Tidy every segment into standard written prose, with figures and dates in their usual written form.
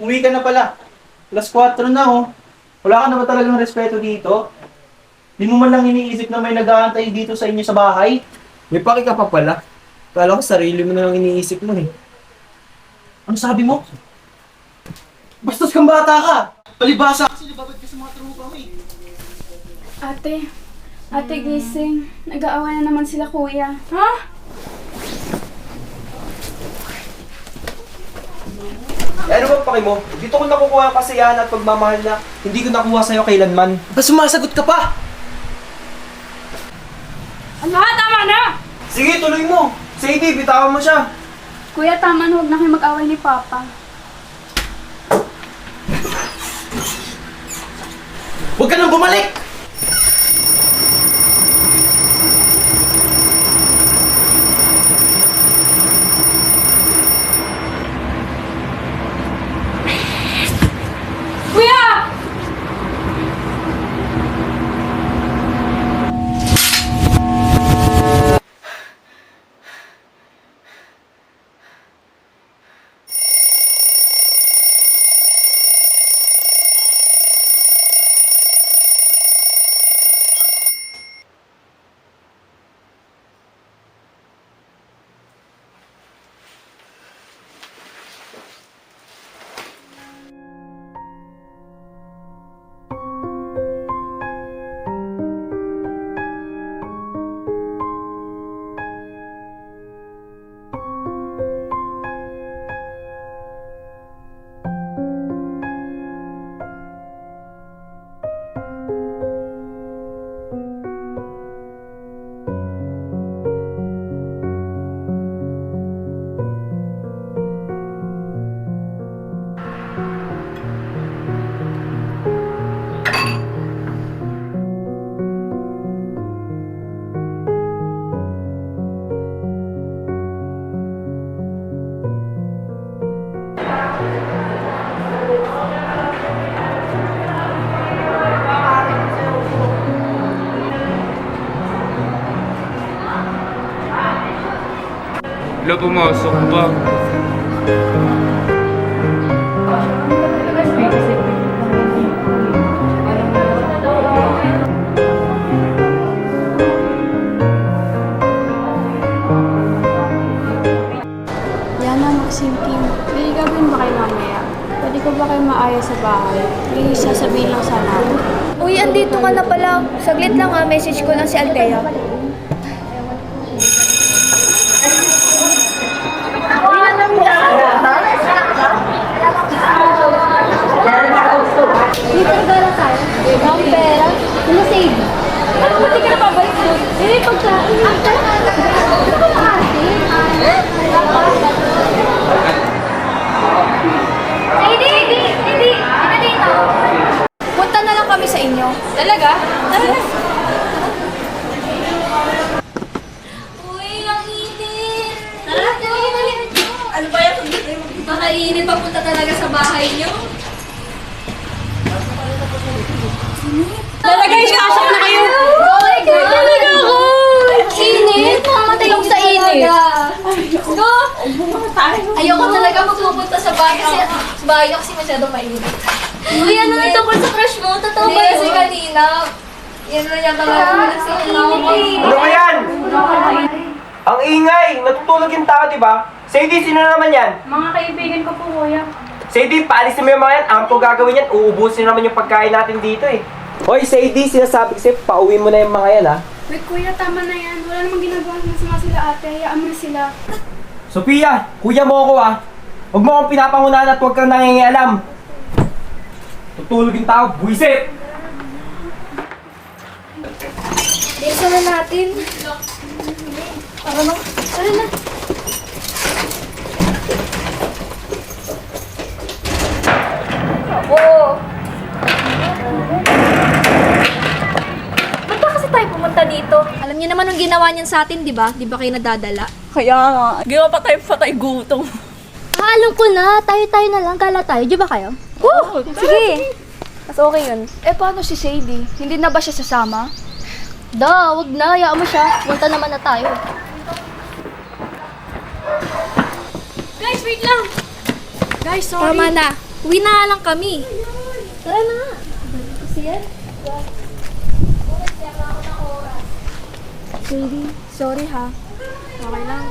umuwi ka na pala. Alas 4 na oh. Wala ka na ba talagang respeto dito? Di mo man lang iniisip na may nag-aantay dito sa inyo sa bahay? May paki ka pa pala. Kala ko sarili mo na lang iniisip mo eh. Ano sabi mo? Bastos kang bata ka! Palibasa kasi nababad ka sa mga trupa mo eh. Ate gising. Nag-aaway na naman sila kuya. Ha? Eh, ano ba paki mo? Dito ko nakukuha ang kasiyahan at pagmamahal na hindi ko nakuha sa'yo kailanman. Ba sumasagot ka pa? Ano ha? Tama na! Sige, tuloy mo. Sadie, bitawan mo siya. Kuya, tama na. Huwag na kayo mag-away ni Papa. Huwag ka nang bumalik! Kuya! Wala, pumasok pa. Yana, Maxine, Kim. May gagawin ba kayo mamaya? Pwede ko ba kayo maayos sa bahay? May sasabihin lang sana ako. Uy, andito ka na pala. Saglit lang ha, message ko lang si Althea. Dito na tayo. Ang pera. Ano save? Ano ba di ka na pabalik doon? Eh, pagkain. Ano ba makasi? Hindi dito. Punta na lang kami sa inyo. Talaga? Tara na. Uy, ang init. Tara, dali. Ano ba yan? Baka init papunta talaga sa bahay niyo. Talaga, ikasok na kayo. Oh my God. Talaga ako. Init. Mamatay ako sa init. Go. Ayoko talaga magpupunta sa bahay kasi sa bahay niyo kasi masyadong mainit. Uy, ano na tungkol sa crush mo? Totoo ba yun? Kasi kanina, yan na yung talaga sa init. Ano ba yan? Ang ingay! Natutulog yung tao, di ba? Sadie, sino naman yan? Mga kaibigan ko po, kuya. Sadie, paalisin mo yung mga yan. Ampo gagawin yan. Uubusin naman yung pagkain natin dito eh. Hoy, Sadie, sinasabi ko sa'yo, pauwi mo na yung mga yan ha. Wait, kuya, tama na yan. Wala namang ginagawa masama sila ate. Hayaan mo na sila. Sophia, kuya mo ako ha. Huwag mo akong pinapangunahan at huwag kang nangingialam. Tutulog yung tao, buwisit! Bilisan na natin. Tara na. Tara na. Oo. Ba't ba kasi tayo pumunta dito? Alam niyo naman yung ginawa niyan sa atin, di ba? Di ba kayo nadadala? Kaya nga, ginawa pa tayo patay gutom. Alam ko na. Tayo-tayo na lang. Gala tayo. Di ba kayo? Oh, Sige. Mas okay yun. Eh, paano si Sadie? Hindi na ba siya sasama? Wag na. Hayaan mo siya. Punta naman na tayo. Guys, wait lang! Guys, sorry. Tama na. Uwi na nga lang kami. Tara na nga. Kasi yan. Sadie, sorry ha. Okay lang.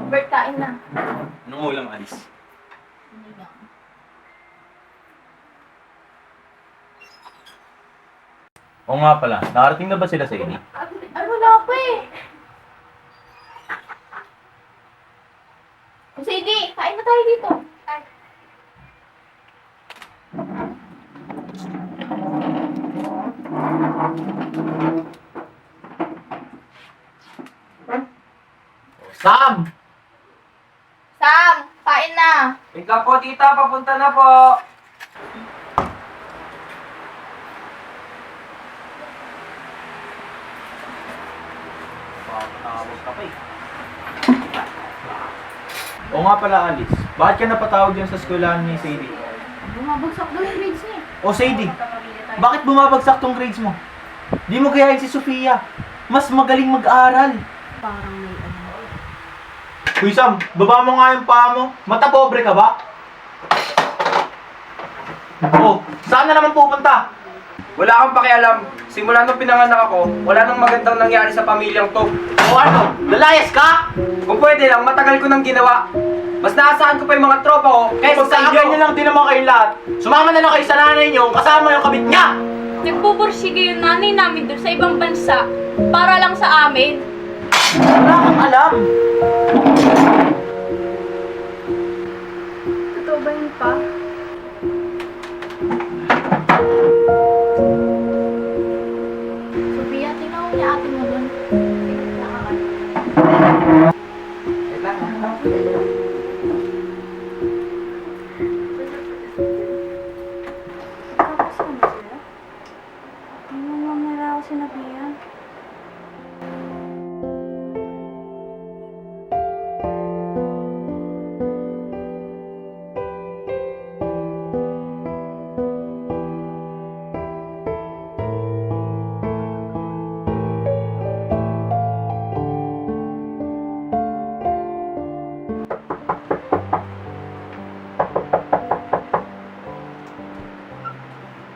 Bert, kain na. Anong ulam, Alice? Oo nga pala, nakarating na ba sila sa inyo? Ay, wala pa eh. Sige, kain na tayo dito. Sam! Sam, kain na. Wait lang po, tita. Papunta na po. Tawag ka pa eh. Oo nga pala, Alice. Bakit ka napatawag dyan sa eskwelahan ni Sadie? Bumabagsak daw yung grades niya. O Sadie, bakit bumabagsak tong grades mo? Di mo gayahin si Sofia. Mas magaling mag-aral. Parang may Uy Sam, baba mo nga yung paa mo. Mata pobre ka ba? Oh, saan na naman pupunta? Wala kang pakialam. Simula nung pinanganak ako, wala nang magandang nangyari sa pamilyang to. O ano, lalayas ka? Kung pwede lang, matagal ko nang ginawa. Mas naasahan ko pa yung mga tropa ko kaysa sa inyo. Ganyan lang din naman kayong lahat. Sumama na lang kayo sa nanay niyo kasama yung kabit niya. Nagpupursige yung nanay namin doon sa ibang bansa para lang sa amin. Wala kang alam. Totoo ba yun pa? Sophia, tinawag niya ate mo doon. Kakasama sila? Ano naman nila ako sinabihan?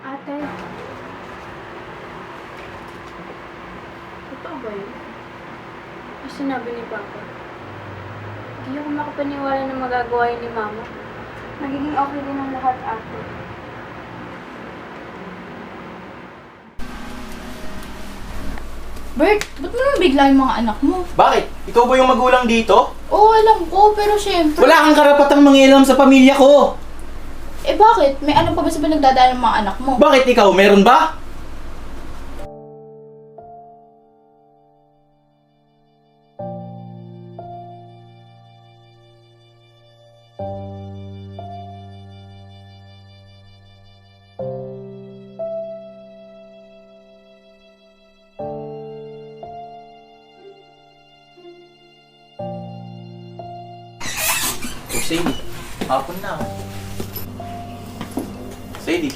Ate. Totoo ba yun? Ang sinabi ni Papa. Hindi ako makapaniwala na magagawa yun ni Mama. Magiging okay din ang lahat, ate. Bert, ba't mo naman bigla yung mga anak mo? Bakit? Ikaw ba yung magulang dito? Oo, alam ko, pero syempre... Wala kang karapatang mangialam sa pamilya ko. Eh bakit? May alam pa ba sa pinagdadaan ng mga anak mo? Bakit ikaw? Meron ba? Oh, Sadie. Hapon na. Sadie.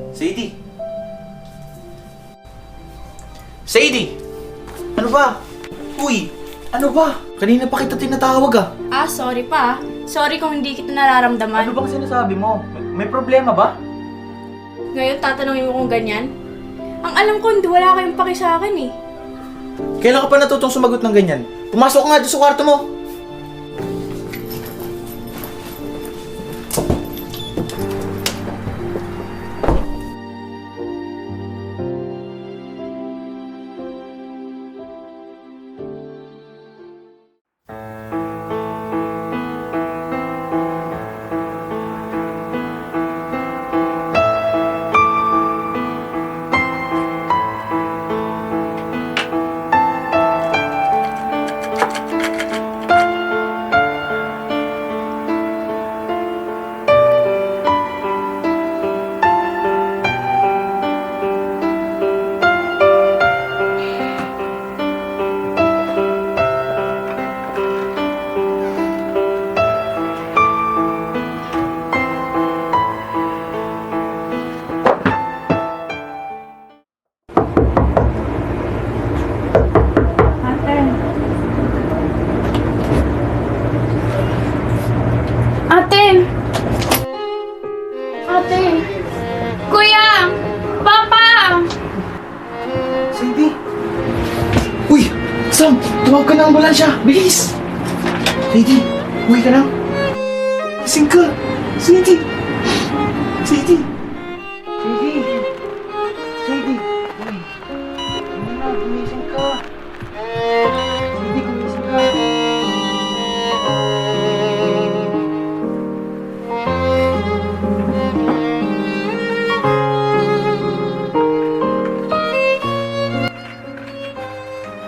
Sadie. Sadie! Ano ba? Uy! Ano ba? Kanina pa kita tinatawag ah. Ah, sorry pa. Sorry kung hindi kita nararamdaman. Ano bang sinasabi mo? May problema ba? Ngayon, tatanungin mo kung ganyan? Ang alam ko, hindi wala kayong paki sa akin eh. Kailan ka pa natutong sumagot ng ganyan? Pumasok ka nga doon sa kwarto mo. Tawag ka ng ambulansya! Bilis! Sadie, uwi ka na. Gising ka! Sadie! Sadie! Sadie! Sadie! Uy! Ano na, gumising ka. Sadie, gumising ka.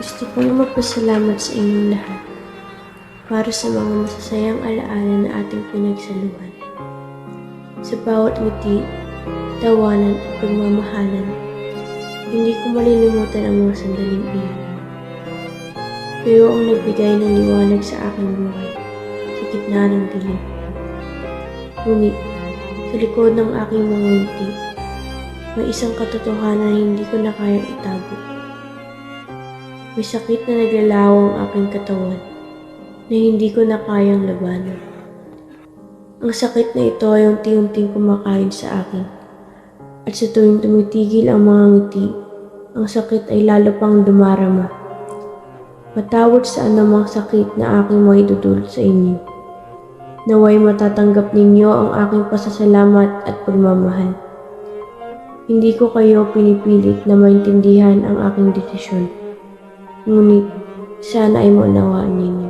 Gusto ko na magpasalamat sa inyong lahat para sa mga masasayang alaala na ating pinagsaluhan. Sa bawat ngiti, tawanan at pagmamahalan, hindi ko malilimutan ang mga sandaling iyon. Kayo ang nagbigay ng liwanag sa aking buhay sa gitna ng dilim. Ngunit, sa likod ng aking mga ngiti, may isang katotohanan na hindi ko na kayang itago. May sakit na naglalaw ang aking katawan na hindi ko na kayang labanan. Ang sakit na ito ay unti-unting kumakain sa akin. At sa tuwing tumitigil ang mga ngiti, ang sakit ay lalo pang dumarama. Matawad sa anumang sakit na aking maidudulot sa inyo. Naway matatanggap ninyo ang aking pasasalamat at pagmamahal. Hindi ko kayo pinipilit na maintindihan ang aking desisyon. Ngunit, sana ay maunawaan ninyo.